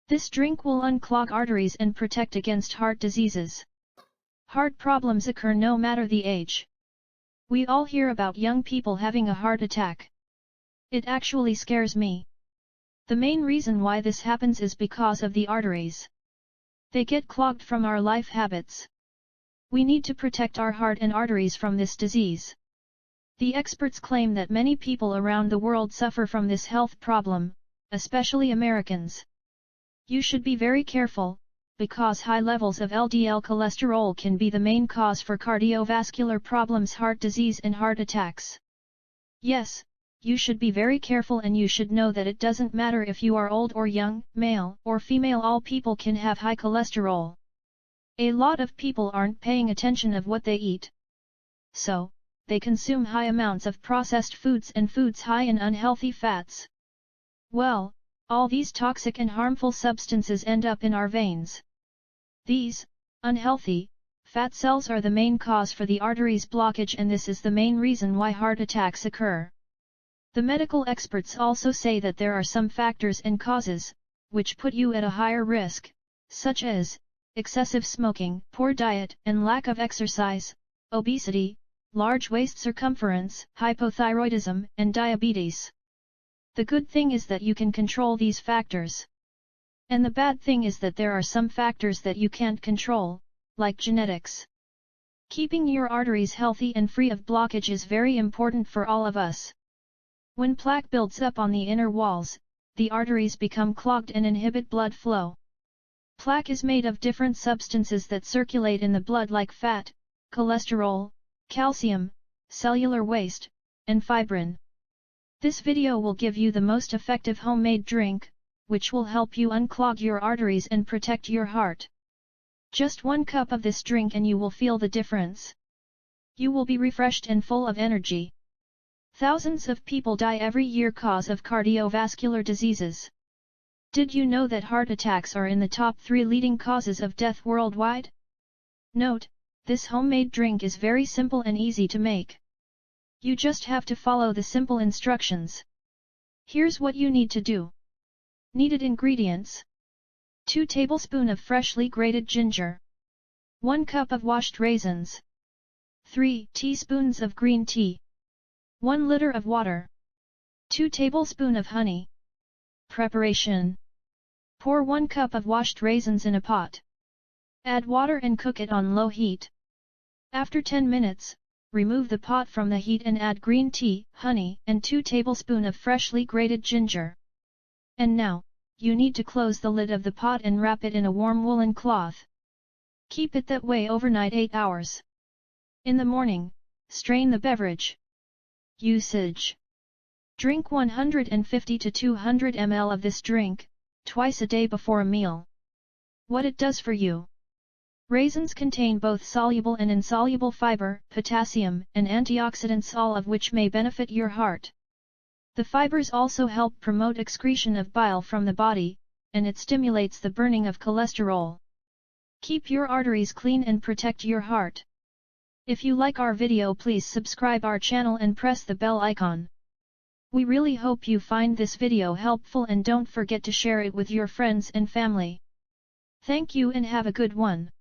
This drink will unclog arteries and protect against heart diseases. Heart problems occur no matter the age. We all hear about young people having a heart attack. It actually scares me. The main reason why this happens is because of the arteries. They get clogged from our life habits. We need to protect our heart and arteries from this disease. The experts claim that many people around the world suffer from this health problem, especially Americans. You should be very careful, because high levels of LDL cholesterol can be the main cause for cardiovascular problems, heart disease and heart attacks. Yes, you should be very careful, and you should know that it doesn't matter if you are old or young, male or female, all people can have high cholesterol. A lot of people aren't paying attention of what they eat. So, they consume high amounts of processed foods and foods high in unhealthy fats. Well, all these toxic and harmful substances end up in our veins. These unhealthy fat cells are the main cause for the arteries blockage, and this is the main reason why heart attacks occur. The medical experts also say that there are some factors and causes which put you at a higher risk, such as excessive smoking, poor diet and lack of exercise, obesity, large waist circumference, hypothyroidism, and diabetes. The good thing is that you can control these factors. And the bad thing is that there are some factors that you can't control, like genetics. Keeping your arteries healthy and free of blockage is very important for all of us. When plaque builds up on the inner walls, the arteries become clogged and inhibit blood flow. Plaque is made of different substances that circulate in the blood like fat, cholesterol, calcium, cellular waste, and fibrin. This video will give you the most effective homemade drink, which will help you unclog your arteries and protect your heart. Just 1 cup of this drink and you will feel the difference. You will be refreshed and full of energy. Thousands of people die every year cause of cardiovascular diseases. Did you know that heart attacks are in the top 3 leading causes of death worldwide? Note, this homemade drink is very simple and easy to make. You just have to follow the simple instructions. Here's what you need to do. Needed ingredients: 2 tablespoons of freshly grated ginger, 1 cup of washed raisins, 3 teaspoons of green tea, 1 liter of water, 2 tablespoons of honey. Preparation: pour 1 cup of washed raisins in a pot. Add water and cook it on low heat. After 10 minutes, remove the pot from the heat and add green tea, honey, and 2 tablespoons of freshly grated ginger. And now, you need to close the lid of the pot and wrap it in a warm woolen cloth. Keep it that way overnight 8 hours. In the morning, strain the beverage. Usage: drink 150 to 200 ml of this drink, twice a day before a meal. What it does for you: raisins contain both soluble and insoluble fiber, potassium, and antioxidants, all of which may benefit your heart. The fibers also help promote excretion of bile from the body, and it stimulates the burning of cholesterol. Keep your arteries clean and protect your heart. If you like our video, please subscribe our channel and press the bell icon. We really hope you find this video helpful, and don't forget to share it with your friends and family. Thank you and have a good one.